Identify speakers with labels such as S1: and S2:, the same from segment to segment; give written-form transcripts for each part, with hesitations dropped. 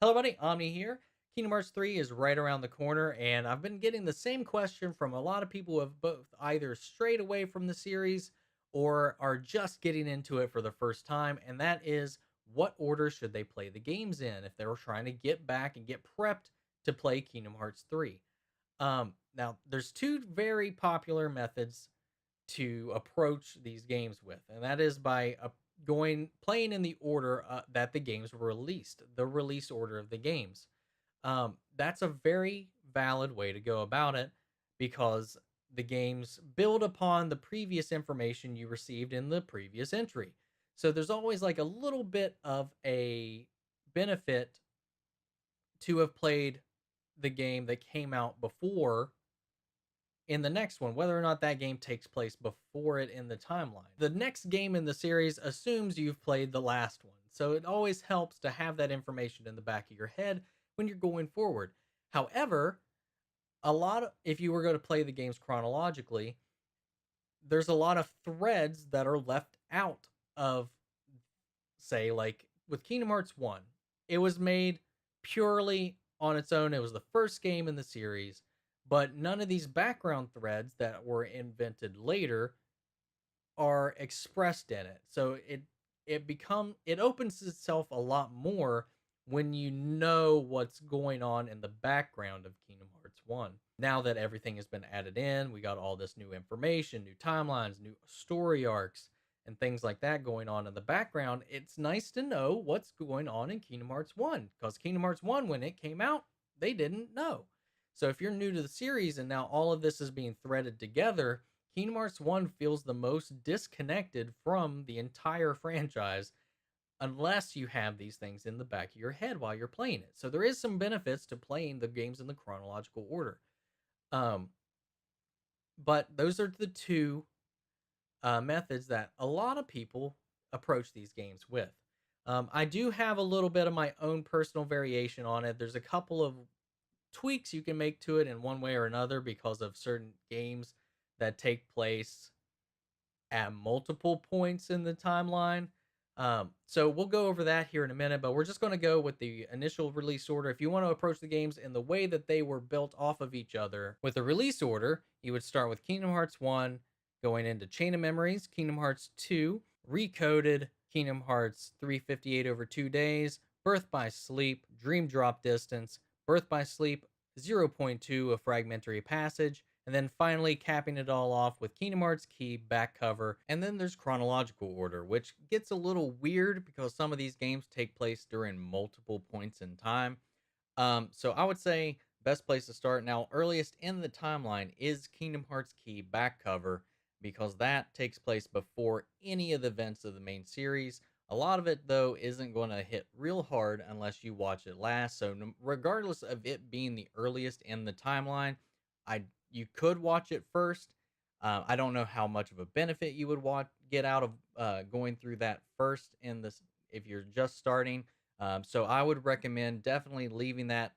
S1: Hello, buddy. Omni here. Kingdom Hearts 3 is right around the corner, and I've been getting the same question from a lot of people who have both either strayed away from the series or are just getting into it for the first time, and that is what order should they play the games in if they were trying to get back and get prepped to play Kingdom Hearts 3? Now, there's two very popular methods to approach these games with, and that is by going playing in the order that the games were released, the release order of the games. That's a very valid way to go about it because the games build upon the previous information you received in the previous entry. So there's always like a little bit of a benefit to have played the game that came out before in the next one, whether or not that game takes place before it in the timeline. The next game in the series assumes you've played the last one, so it always helps to have that information in the back of your head when you're going forward. However, if you were going to play the games chronologically, there's a lot of threads that are left out of, say, like with Kingdom Hearts 1, it was made purely on its own. It was the first game in the series, but none of these background threads that were invented later are expressed in it. So it opens itself a lot more when you know what's going on in the background of Kingdom Hearts 1. Now that everything has been added in, we got all this new information, new timelines, new story arcs, and things like that going on in the background. It's nice to know what's going on in Kingdom Hearts 1 because Kingdom Hearts 1, when it came out, they didn't know. So if you're new to the series and now all of this is being threaded together, Kingdom Hearts 1 feels the most disconnected from the entire franchise unless you have these things in the back of your head while you're playing it. So there is some benefits to playing the games in the chronological order. Um, but those are the two methods that a lot of people approach these games with. I do have a little bit of my own personal variation on it. There's a couple of tweaks you can make to it in one way or another because of certain games that take place at multiple points in the timeline. So we'll go over that here in a minute, but we're just going to go with the initial release order. If you want to approach the games in the way that they were built off of each other, with the release order, you would start with Kingdom Hearts 1, going into Chain of Memories, Kingdom Hearts 2, Recoded, Kingdom Hearts 358 over 2 days, Birth by Sleep, Dream Drop Distance, Birth by Sleep zero point 0.2, a fragmentary passage, and then finally capping it all off with Kingdom Hearts Key back cover. And then there's chronological order, which gets a little weird because some of these games take place during multiple points in time. So I would say best place to start now, earliest in the timeline, is Kingdom Hearts Key back cover because that takes place before any of the events of the main series. A lot of it, though, isn't going to hit real hard unless you watch it last. So, regardless of it being the earliest in the timeline, you could watch it first. I don't know how much of a benefit you would get out of going through that first in this if you're just starting. So, I would recommend definitely leaving that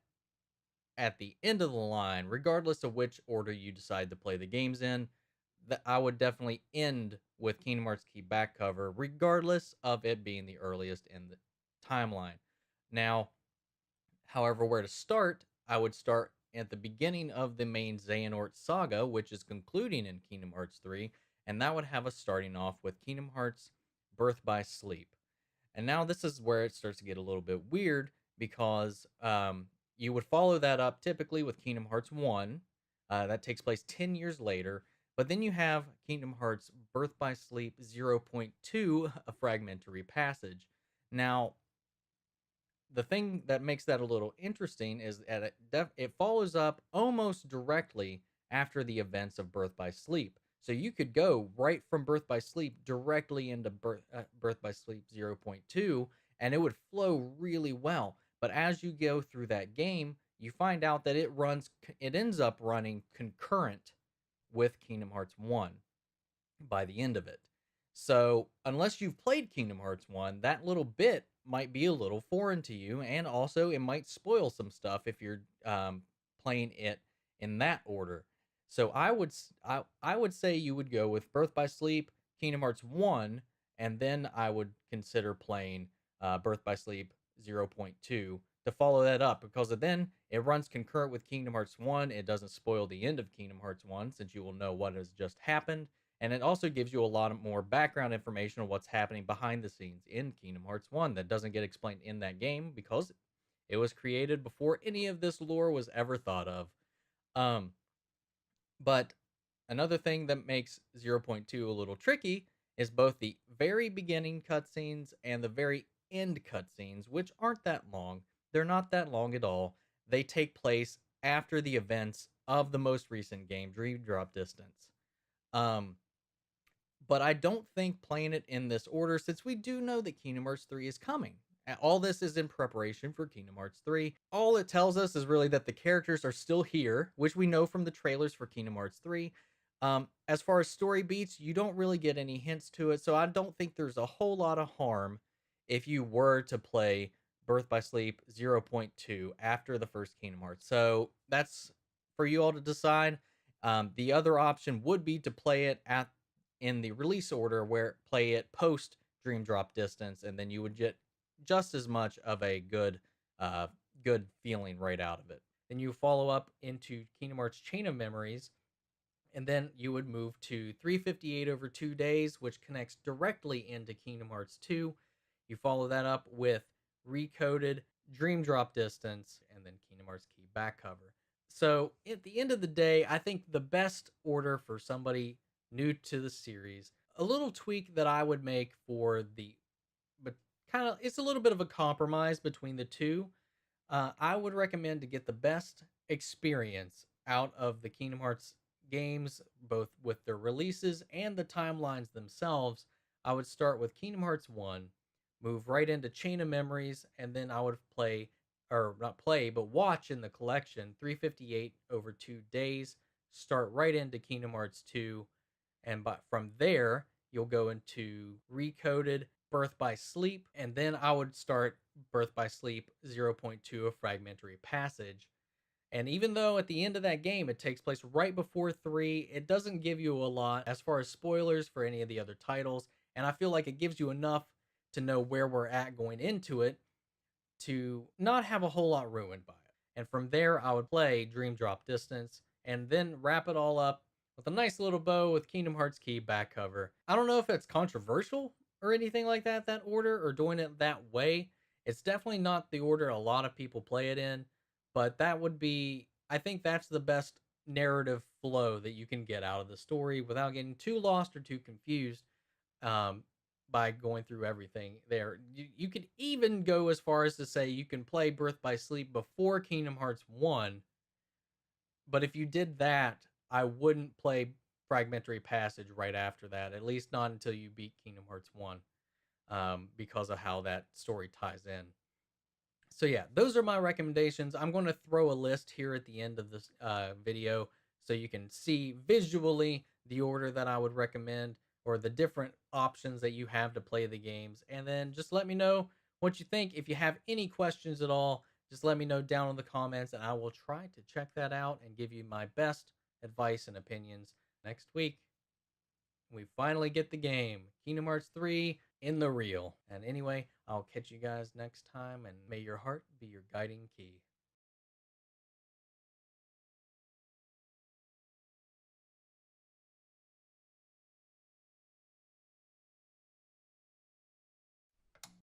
S1: at the end of the line, regardless of which order you decide to play the games in. That I would definitely end with Kingdom Hearts Key back cover, regardless of it being the earliest in the timeline. Now, however, where to start, I would start at the beginning of the main Xehanort saga, which is concluding in Kingdom Hearts 3, and that would have us starting off with Kingdom Hearts Birth by Sleep. And now this is where it starts to get a little bit weird because you would follow that up typically with Kingdom Hearts 1. That takes place 10 years later. But then you have Kingdom Hearts Birth by Sleep zero point 0.2, a fragmentary passage. Now, the thing that makes that a little interesting is that it follows up almost directly after the events of Birth by Sleep. So you could go right from Birth by Sleep directly into Birth by Sleep zero point 0.2, and it would flow really well. But as you go through that game, you find out that it ends up running concurrent with Kingdom Hearts 1 by the end of it. So, unless you've played Kingdom Hearts 1, that little bit might be a little foreign to you, and also it might spoil some stuff if you're playing it in that order. So, I would say you would go with Birth by Sleep, Kingdom Hearts 1, and then I would consider playing Birth by Sleep zero point 0.2 to follow that up, because then it runs concurrent with Kingdom Hearts 1. It doesn't spoil the end of Kingdom Hearts 1 since you will know what has just happened. And it also gives you a lot of more background information on what's happening behind the scenes in Kingdom Hearts 1 that doesn't get explained in that game because it was created before any of this lore was ever thought of. Um, but another thing that makes zero point 0.2 a little tricky is both the very beginning cutscenes and the very end cutscenes, which aren't that long. They're not that long at all. They take place after the events of the most recent game, Dream Drop Distance. Um, but I don't think playing it in this order, since we do know that Kingdom Hearts 3 is coming. All this is in preparation for Kingdom Hearts 3. All it tells us is really that the characters are still here, which we know from the trailers for Kingdom Hearts 3. As far as story beats, you don't really get any hints to it, so I don't think there's a whole lot of harm if you were to play Birth by Sleep 0.2 after the first Kingdom Hearts. So that's for you all to decide. The other option would be to play it in the release order, where play it post Dream Drop Distance, and then you would get just as much of a uh, good feeling right out of it. Then you follow up into Kingdom Hearts Chain of Memories, and then you would move to 358 over 2 days, which connects directly into Kingdom Hearts 2. You follow that up with Recoded, Dream Drop Distance, and then Kingdom Hearts Key back cover. So at the end of the day, I think the best order for somebody new to the series, a little tweak that I would make for but kind of, it's a little bit of a compromise between the two. I would recommend, to get the best experience out of the Kingdom Hearts games, both with their releases and the timelines themselves, I would start with Kingdom Hearts 1, move right into Chain of Memories, and then I would play, or not play, but watch in the collection 358 over 2 days, start right into Kingdom Hearts 2, and from there, you'll go into Recoded, Birth by Sleep, and then I would start Birth by Sleep 0.2, a fragmentary passage. And even though at the end of that game it takes place right before 3, it doesn't give you a lot as far as spoilers for any of the other titles. And I feel like it gives you enough to know where we're at going into it to not have a whole lot ruined by it. And from there, I would play Dream Drop Distance and then wrap it all up with a nice little bow with Kingdom Hearts Key back cover. I don't know if it's controversial or anything like that, that order, or doing it that way. It's definitely not the order a lot of people play it in, but that would be, I think that's the best narrative flow that you can get out of the story without getting too lost or too confused. Um, by going through everything there. You could even go as far as to say you can play Birth by Sleep before Kingdom Hearts 1, but if you did that, I wouldn't play Fragmentary Passage right after that, at least not until you beat Kingdom Hearts 1, because of how that story ties in. So yeah, those are my recommendations. I'm going to throw a list here at the end of this video so you can see visually the order that I would recommend, or the different options that you have to play the games. And then just let me know what you think. If you have any questions at all, just let me know down in the comments, and I will try to check that out and give you my best advice and opinions next week. We finally get the game, Kingdom Hearts 3 in the real. And anyway, I'll catch you guys next time, and may your heart be your guiding key.